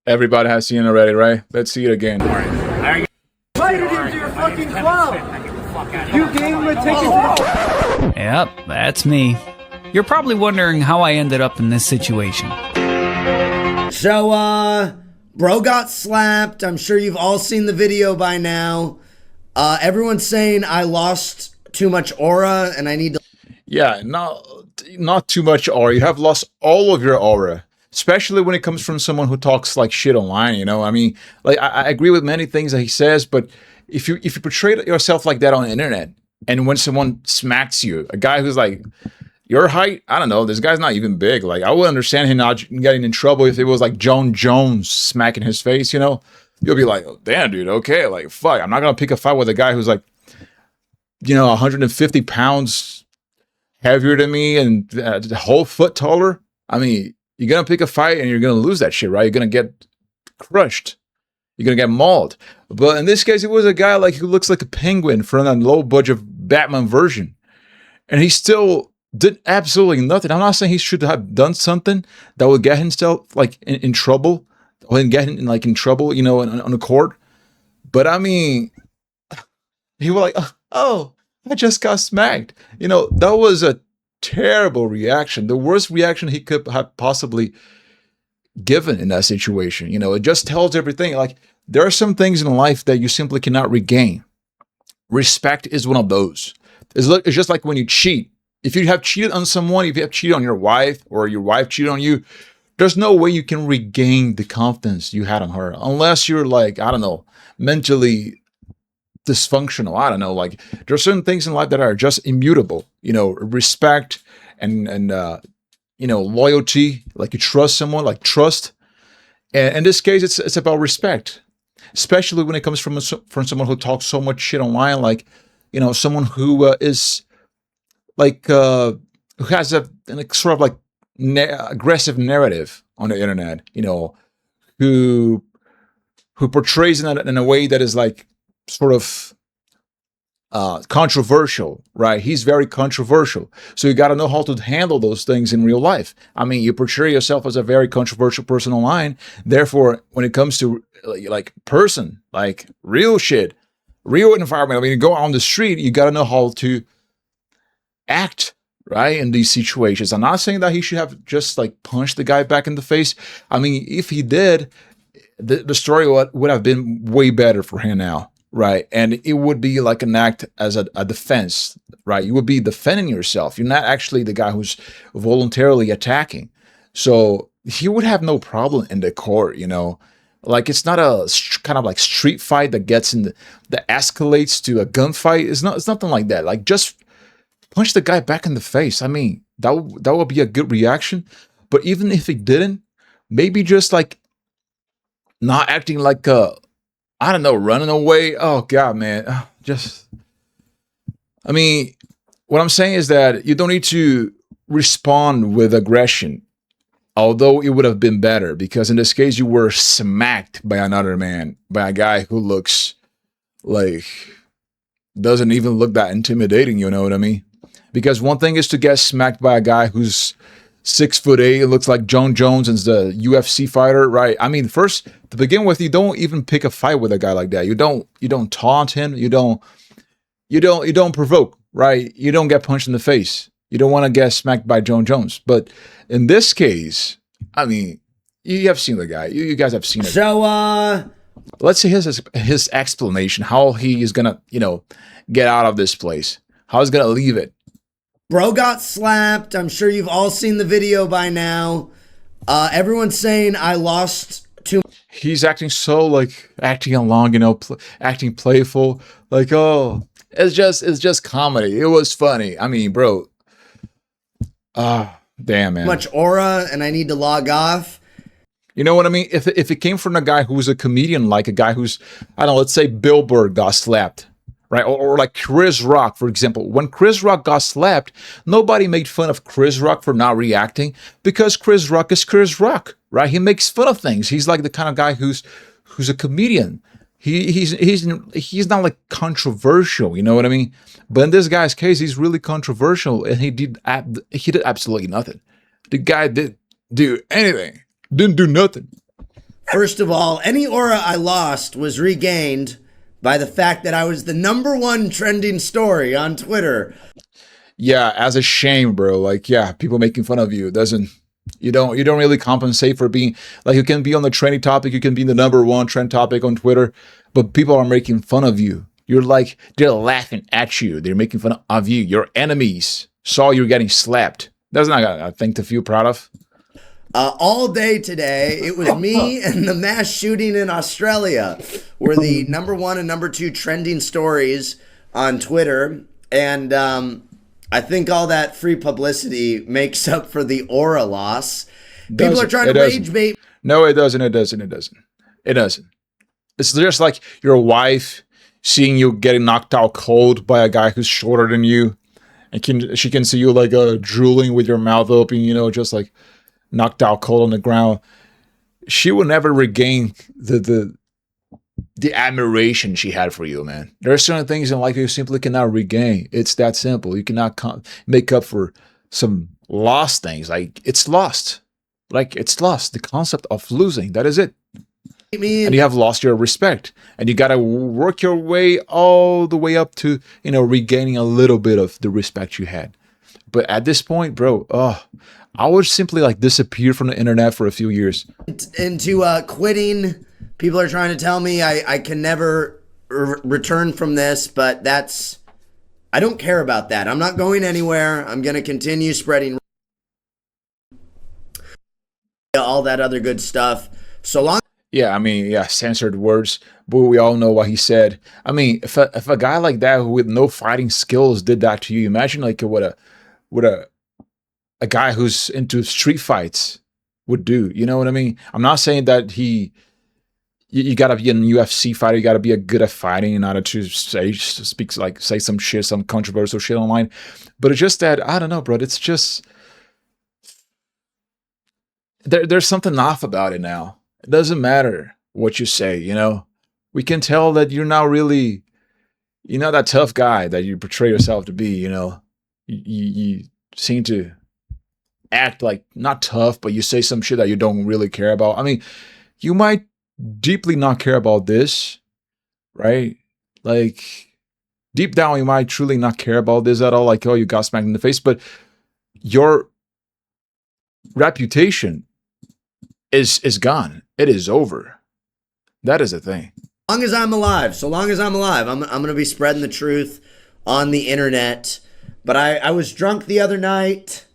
Everybody has seen it already, right? Let's see it again. Invited him to your fucking club. You gave him a ticket to the... Yep, that's me. You're probably wondering how I ended up in this situation. So, bro got slapped. I'm sure you've all seen the video by now. Everyone's saying I lost too much aura and I need to... Yeah, not too much aura. You have lost all of your aura. Especially when it comes from someone who talks like shit online, you know? I mean, like, I agree with many things that he says, but if you portray yourself like that on the internet, and when someone smacks you, a guy who's like, your height, I don't know, this guy's not even big. Like, I would understand him not getting in trouble if it was like John Jones smacking his face, you know? You'll be like, oh, damn, dude, okay, like, fuck, I'm not gonna pick a fight with a guy who's like, you know, 150 pounds heavier than me and a whole foot taller. I mean, you're going to pick a fight and you're going to lose that shit, right? You're going to get crushed. You're going to get mauled. But in this case, it was a guy like who looks like a penguin from a low-budget Batman version. And he still did absolutely nothing. I'm not saying he should have done something that would get himself like in trouble or get him in trouble, you know, on the court. But I mean, he was like, oh, I just got smacked. You know, that was a terrible reaction, the worst reaction he could have possibly given in that situation. You know, it just tells everything. Like, there are some things in life that you simply cannot regain. Respect is one of those. It's just like when you cheat. If you have cheated on someone, if you have cheated on your wife or your wife cheated on you, there's no way you can regain the confidence you had on her unless you're like, I don't know, mentally dysfunctional. I don't know, like, there's certain things in life that are just immutable, you know, respect and you know, loyalty, like you trust someone, like trust. And in this case, it's about respect, especially when it comes from someone who talks so much shit online, like, you know, someone who is like who has an sort of like aggressive narrative on the internet, you know, who portrays it in a way that is like sort of controversial, right? He's very controversial. So you got to know how to handle those things in real life. I mean, you portray yourself as a very controversial person online. Therefore, when it comes to like person, like real shit, real environment, I mean, you go on the street, you got to know how to act, right, in these situations. I'm not saying that he should have just like punched the guy back in the face. I mean, if he did, the story would have been way better for him now. Right. And it would be like an act as a defense, right? You would be defending yourself. You're not actually the guy who's voluntarily attacking. So he would have no problem in the court, you know, like it's not a kind of like street fight that gets in that escalates to a gunfight. It's nothing like that. Like, just punch the guy back in the face. I mean, that would be a good reaction. But even if he didn't, maybe just like not acting like I don't know, running away. Oh, God, man. I mean, what I'm saying is that you don't need to respond with aggression, although it would have been better, because in this case, you were smacked by another man, by a guy who looks like, doesn't even look that intimidating, you know what I mean? Because one thing is to get smacked by a guy who's 6'8", it looks like John Jones and the UFC fighter, right? I mean, first to begin with, you don't even pick a fight with a guy like that. You don't taunt him. You don't provoke, right? You don't get punched in the face. You don't want to get smacked by John Jones. But in this case, I mean, you have seen the guy. You guys have seen it. So, let's see his explanation, how he is gonna, you know, get out of this place. How he's gonna leave it. Bro got slapped. I'm sure you've all seen the video by now. Everyone's saying I lost too. He's acting so like acting along, you know, acting playful. Like, oh, it's just comedy. It was funny. I mean, bro. Damn, man. Much aura, and I need to log off. You know what I mean? If it came from a guy who's a comedian, like a guy who's, I don't know, let's say Bill Burr got slapped. Right? Or like Chris Rock, for example. When Chris Rock got slapped, nobody made fun of Chris Rock for not reacting because Chris Rock is Chris Rock, right? He makes fun of things. He's like the kind of guy who's a comedian. He's not like controversial, you know what I mean? But in this guy's case, he's really controversial, and he did absolutely nothing. The guy didn't do anything. Didn't do nothing. First of all, any aura I lost was regained by the fact that I was the #1 trending story on Twitter. Yeah, as a shame, bro. Like, yeah, people making fun of you doesn't. You don't really compensate for being like you can be on the trending topic, you can be the #1 trend topic on Twitter, but people are making fun of you. You're like they're laughing at you. They're making fun of you. Your enemies saw you getting slapped. That's not a thing to feel proud of. All day today, it was me and the mass shooting in Australia were the #1 and #2 trending stories on Twitter. And I think all that free publicity makes up for the aura loss. People are trying to rage bait. No, it doesn't. It doesn't. It doesn't. It doesn't. It's just like your wife seeing you getting knocked out cold by a guy who's shorter than you, and she can see you like drooling with your mouth open, just like knocked out cold on the ground. She will never regain the admiration she had for you, man. There are certain things in life you simply cannot regain. It's that simple. You cannot make up for some lost things. Like it's lost. Like it's lost. The concept of losing. That is it. And you have lost your respect. And you got to work your way all the way up to, regaining a little bit of the respect you had. But at this point, bro, I would simply like disappear from the internet for a few years. Into quitting. People are trying to tell me I can never return from this, but I don't care about that. I'm not going anywhere. I'm going to continue spreading all that other good stuff. So long. Yeah, I mean, yeah, censored words, but we all know what he said. I mean, if a guy like that who with no fighting skills did that to you, imagine like what a guy who's into street fights would do. You know what I mean? I'm not saying that you gotta be a UFC fighter, you gotta be a good at fighting in order to say some shit, some controversial shit online. But it's just that I don't know, bro. It's just there's something off about it now. It doesn't matter what you say, We can tell that you're not really, that tough guy that you portray yourself to be, You seem to act like not tough, but you say some shit that you don't really care about. I mean, you might deeply not care about this, right? Like deep down, you might truly not care about this at all. Like, oh, you got smacked in the face, but your reputation is gone. It is over. That is the thing. So long as I'm alive, I'm going to be spreading the truth on the internet. But I was drunk the other night.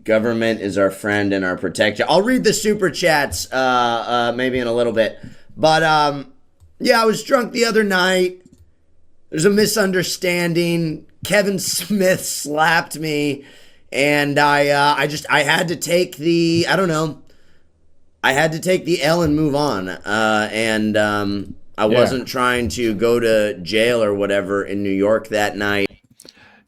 Government is our friend and our protector. I'll read the super chats maybe in a little bit. But yeah, I was drunk the other night. There's a misunderstanding. Kevin Smith slapped me, and I had to take the I had to take the L and move on. I wasn't trying to go to jail or whatever in New York that night.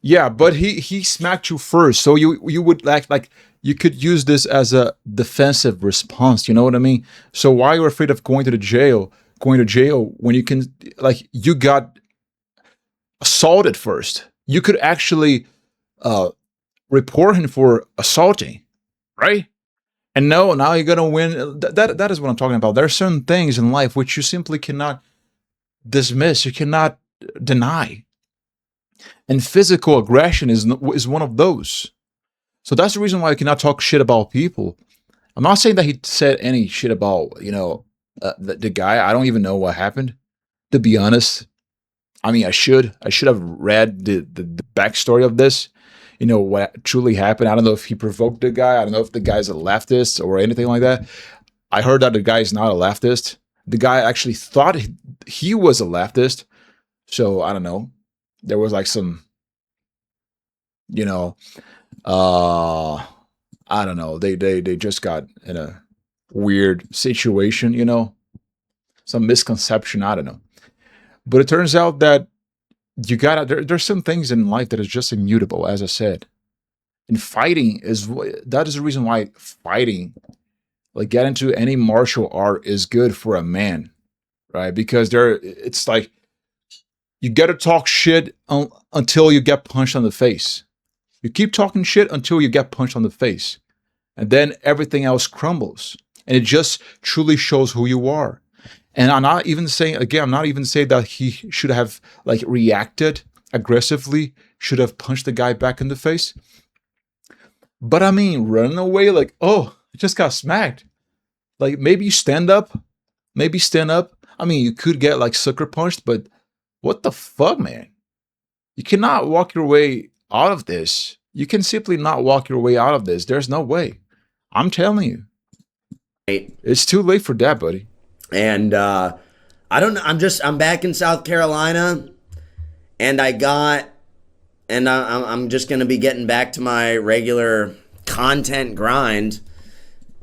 Yeah, but he smacked you first, so you would act like you could use this as a defensive response. You know what I mean? So why you're afraid of going to jail when you can, like, you got assaulted first? You could actually report him for assaulting, right? And no, now you're gonna win. That is what I'm talking about. There are certain things in life which you simply cannot dismiss. You cannot deny. And physical aggression is one of those. So that's the reason why I cannot talk shit about people. I'm not saying that he said any shit about, the guy. I don't even know what happened, to be honest. I mean, I should have read the backstory of this. What truly happened. I don't know if he provoked the guy. I don't know if the guy's a leftist or anything like that. I heard that the guy is not a leftist. The guy actually thought he was a leftist. So I don't know. There was like some, I don't know. They just got in a weird situation, some misconception. I don't know. But it turns out that there's some things in life that is just immutable, as I said. And fighting that is the reason why fighting, like get into any martial art, is good for a man, right? Because it's like you got to talk shit until you get punched on the face. You keep talking shit until you get punched on the face, and then everything else crumbles. And it just truly shows who you are. And I'm not even saying, again, I'm not even saying that he should have like reacted aggressively, should have punched the guy back in the face. But I mean, running away like, oh, I just got smacked. Like maybe you stand up, maybe stand up. I mean, you could get like sucker punched, but what the fuck, man? You cannot walk your way out of this. You can simply not walk your way out of this. There's no way. I'm telling you. It's too late for that, buddy. And I don't know. I'm back in South Carolina, and I'm just gonna be getting back to my regular content grind,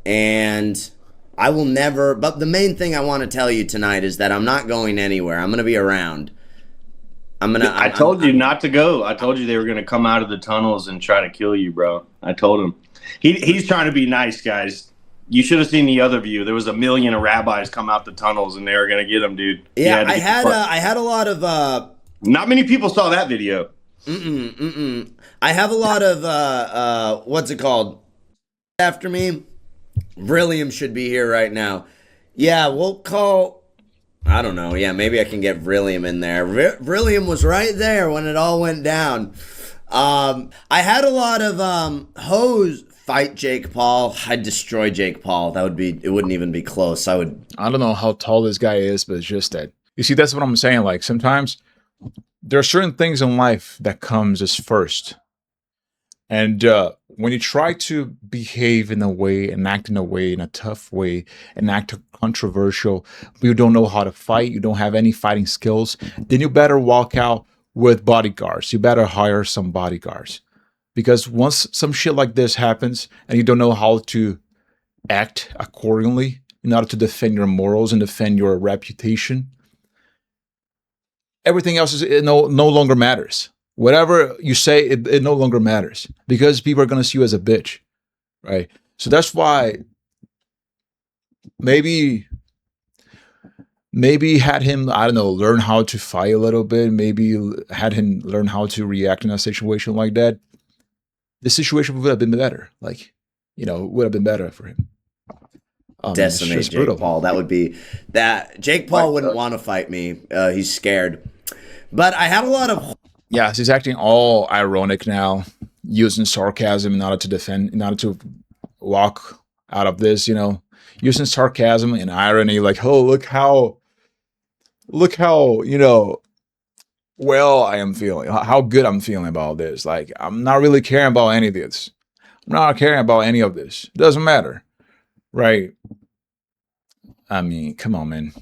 and I will never. But the main thing I want to tell you tonight is that I'm not going anywhere. I'm gonna be around. I told you not to go. I told you they were gonna come out of the tunnels and try to kill you, bro. I told him. He's trying to be nice, guys. You should have seen the other view. There was a million of rabbis come out the tunnels, and they were gonna get him, dude. Yeah, I had a lot of. Not many people saw that video. I have a lot of what's it called? After me, Brillium should be here right now. Yeah, we'll call. I don't know. Yeah, maybe I can get Brillium in there. Brillium was right there when it all went down. I had a lot of hoes fight Jake Paul. I'd destroy Jake Paul. It wouldn't even be close. I don't know how tall this guy is, but it's just that. You see, that's what I'm saying. Like sometimes there are certain things in life that comes as first. And when you try to behave in a way and act in a way, in a tough way, and act controversial, but you don't know how to fight, you don't have any fighting skills, then you better walk out with bodyguards. You better hire some bodyguards. Because once some shit like this happens and you don't know how to act accordingly in order to defend your morals and defend your reputation, everything else no longer matters. Whatever you say, it no longer matters because people are going to see you as a bitch, right? So that's why maybe had him, I don't know, learn how to fight a little bit. Maybe had him learn how to react in a situation like that. The situation would have been better. Like, would have been better for him. Decimate Jake Paul. That would be that. Jake Paul wouldn't want to fight me. He's scared. But I had a lot of. Yeah, he's acting all ironic now, using sarcasm in order to defend, in order to walk out of this, using sarcasm and irony, like, oh, look how, well I am feeling, how good I'm feeling about this. Like, I'm not really caring about any of this. I'm not caring about any of this. It doesn't matter, right? I mean, come on, man.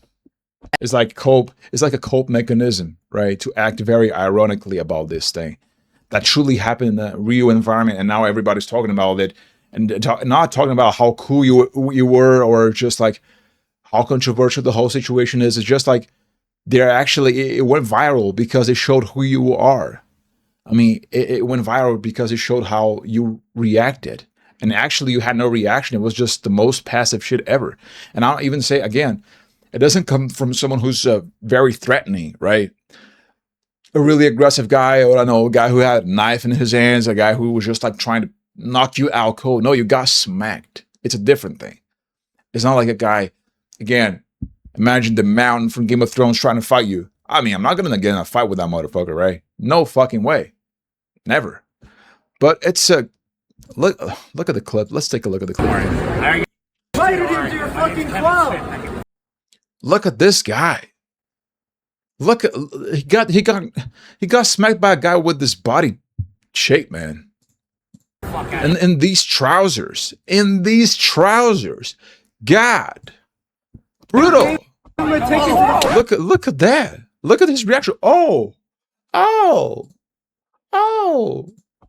It's like a cope mechanism, right? To act very ironically about this thing that truly happened in the real environment, and now everybody's talking about it, and not talking about how cool you were, or just like how controversial the whole situation is. It's just like it went viral because it showed who you are. I mean, it went viral because it showed how you reacted, and actually you had no reaction. It was just the most passive shit ever. And I'll even say again, it doesn't come from someone who's very threatening, right? A really aggressive guy, or I know, a guy who had a knife in his hands, a guy who was just like trying to knock you out cold. No, you got smacked. It's a different thing. It's not like a guy, again, imagine the Mountain from Game of Thrones trying to fight you. I mean, I'm not going to get in a fight with that motherfucker, right? No fucking way. Never. But it's a, look at the clip. Let's take a look at the clip. Invited him to your fucking club. Look at this guy. Look at he got smacked by a guy with this body shape, man. And in these trousers. God. Brutal. Look at that. Look at his reaction. Oh.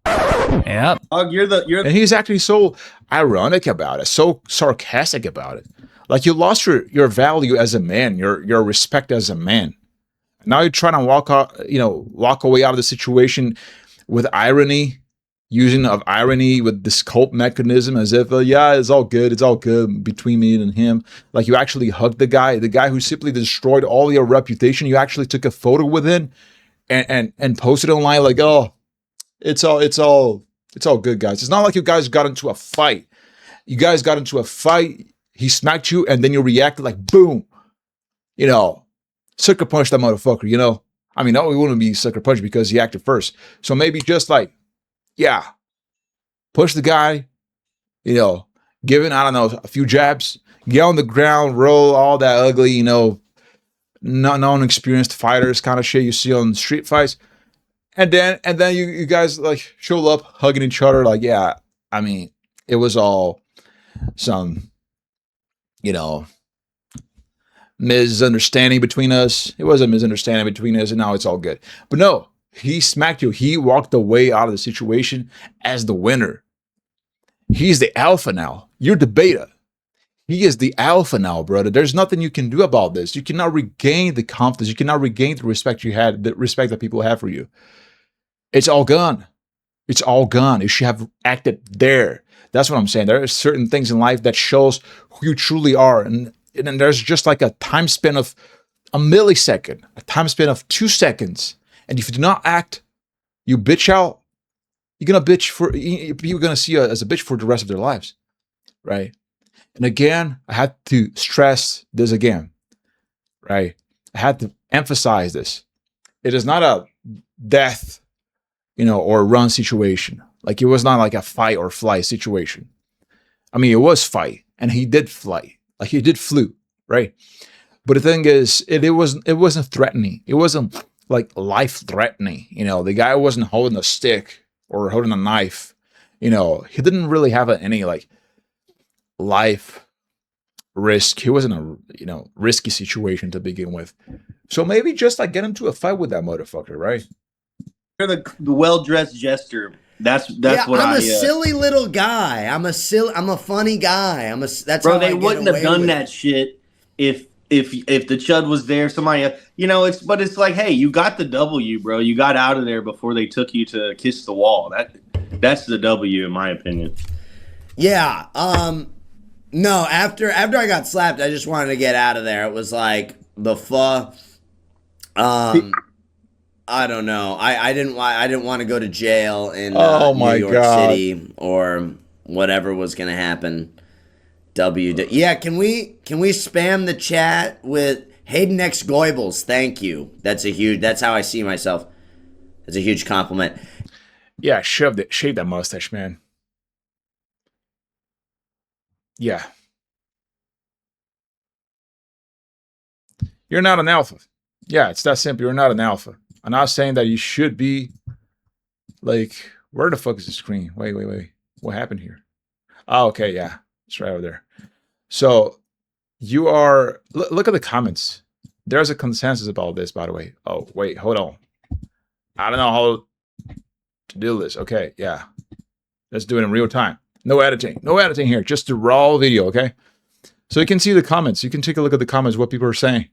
Yep. And he's actually so ironic about it, so sarcastic about it. Like you lost your value as a man, your respect as a man. Now you're trying to walk away out of the situation with irony, using of irony with this cope mechanism, as if it's all good between me and him. Like you actually hugged the guy who simply destroyed all your reputation. You actually took a photo with him and posted online like, oh, it's all good, guys. It's not like you guys got into a fight. You guys got into a fight. he smacked you and then you reacted like boom, you know, sucker punch that motherfucker, you know. I mean, no, it wouldn't be sucker punch because he acted first. So maybe just like, yeah, push the guy, you know, give it, I don't know, a few jabs, get on the ground, roll all that ugly, you know, non-experienced fighters kind of shit you see on street fights. And then you guys like show up hugging each other, like, yeah, I mean, it was all some, you know, misunderstanding between us. It was a misunderstanding between us, and now it's all good. But no, he smacked you. He walked away out of the situation as the winner. He's the alpha now. You're the beta. He is the alpha now, brother. There's nothing you can do about this. You cannot regain the confidence. You cannot regain the respect you had, the respect that people have for you. It's all gone. It's all gone. You should have acted there. That's what I'm saying. There are certain things in life that shows who you truly are. And there's just like a time span of a millisecond, a time span of 2 seconds. And if you do not act, you bitch out, you're going to bitch for, people are going to see you as a bitch for the rest of their lives. Right? And again, I had to stress this again. Right? I had to emphasize this. It is not a death, you know, or run situation. Like it was not like a fight or fly situation. I mean, it was fight, and he did fly, like he did flew, right? But the thing is, it wasn't threatening. It wasn't like life threatening. You know, the guy wasn't holding a stick or holding a knife. You know, he didn't really have any like life risk. He wasn't a risky situation to begin with. So maybe just like get into a fight with that motherfucker, right? You're the well-dressed jester. That's what I'm a silly little guy. I'm a funny guy. That's bro. How They I wouldn't have done that shit if the chud was there. Somebody, you know, it's like, hey, you got the W, bro. You got out of there before they took you to kiss the wall. That's the W in my opinion. Yeah. No. After I got slapped, I just wanted to get out of there. It was like the I don't know. I didn't want to go to jail in New York City or whatever was gonna happen. Yeah, can we spam the chat with Hayden X Goebbels? Thank you. That's how I see myself. That's a huge compliment. Yeah, shave that mustache, man. Yeah. You're not an alpha. Yeah, it's that simple. You're not an alpha. I'm not saying that you should be like, where the fuck is the screen? Wait. What happened here? Oh, okay, yeah. It's right over there. So you are, look at the comments. There's a consensus about this, by the way. Oh, wait, hold on. I don't know how to do this. Okay, yeah. Let's do it in real time. No editing. No editing here. Just the raw video, okay? So you can see the comments. You can take a look at the comments, what people are saying.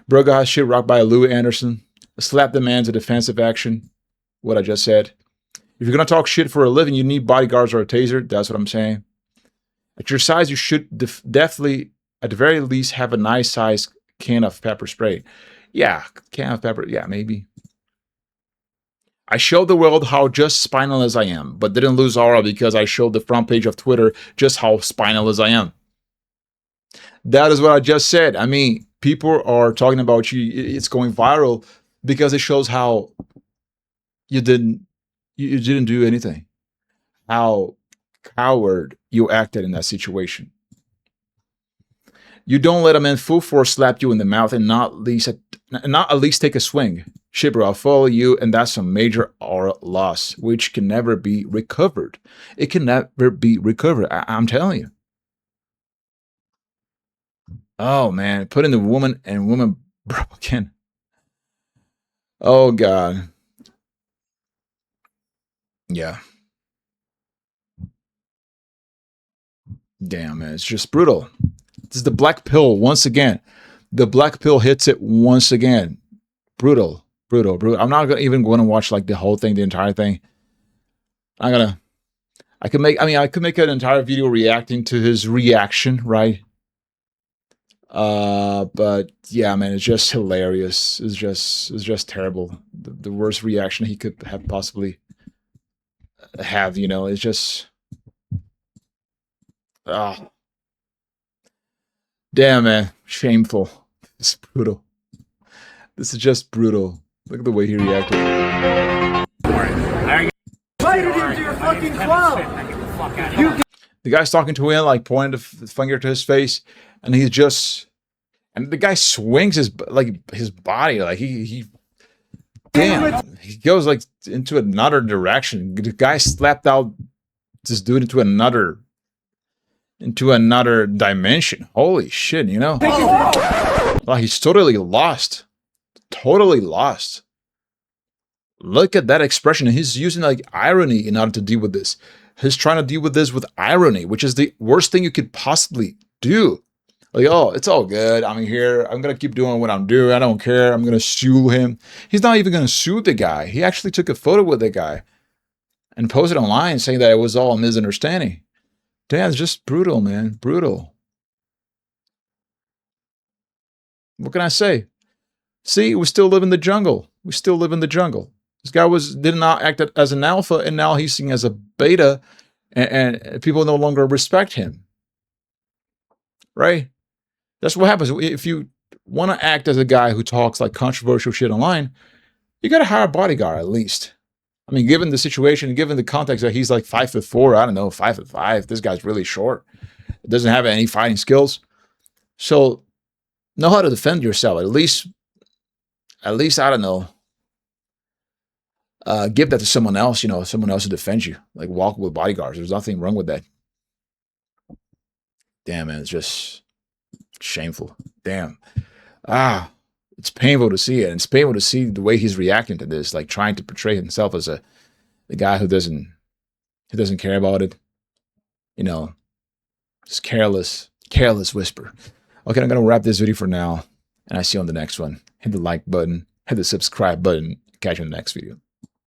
Bro got his shit rocked by a Louis Anderson. Slap the man's a defensive action. What I just said. If you're going to talk shit for a living, you need bodyguards or a taser. That's what I'm saying. At your size, you should definitely, at the very least, have a nice size can of pepper spray. Yeah, can of pepper. Yeah, maybe. I showed the world how just spinal as I am, but didn't lose aura because I showed the front page of Twitter just how spinal as I am. That is what I just said. I mean, people are talking about you. It's going viral because it shows how you didn't do anything. How coward you acted in that situation. You don't let a man full force slap you in the mouth and not at least take a swing. Shit, bro, I'll follow you, and that's a major aura loss, which can never be recovered. It can never be recovered. I'm telling you. Oh man, put in the woman and woman broken. Oh God. Yeah. Damn, man, it's just brutal. This is the black pill once again. The black pill hits it once again. Brutal. I'm not even going to watch like the whole thing, the entire thing. I could make an entire video reacting to his reaction, right? But yeah, man, it's just hilarious. It's just terrible. The worst reaction he could have possibly have, you know, it's just Ah, damn, man, shameful. It's brutal. This is just brutal. Look at the way he reacted. Invited him to your fucking club. You The guy's talking to him, like pointing the finger to his face, and he's just, and the guy swings his body, like he damn, he goes like into another direction. The guy slapped out this dude into another dimension. Holy shit, you know? Like he's totally lost. Totally lost. Look at that expression. He's using like irony in order to deal with this. He's trying to deal with this with irony, which is the worst thing you could possibly do. Like, oh, it's all good. I'm here. I'm going to keep doing what I'm doing. I don't care. I'm going to sue him. He's not even going to sue the guy. He actually took a photo with the guy and posted online saying that it was all a misunderstanding. Damn, it's just brutal, man. Brutal. What can I say? See, we still live in the jungle. We still live in the jungle. This guy did not act as an alpha, and now he's seen as a beta, and people no longer respect him. Right? That's what happens. If you want to act as a guy who talks like controversial shit online, you got to hire a bodyguard at least. I mean, given the situation, given the context that he's like 5'4", I don't know, 5'5", this guy's really short. Doesn't have any fighting skills. So know how to defend yourself. At least, I don't know. Give that to someone else, you know, someone else to defend you. Like walk with bodyguards. There's nothing wrong with that. Damn, man, it's just shameful. Damn. It's painful to see it. And it's painful to see the way he's reacting to this, like trying to portray himself as the guy who doesn't care about it. You know, just careless whisper. Okay, I'm going to wrap this video for now, and I see you on the next one. Hit the like button, hit the subscribe button. Catch you in the next video.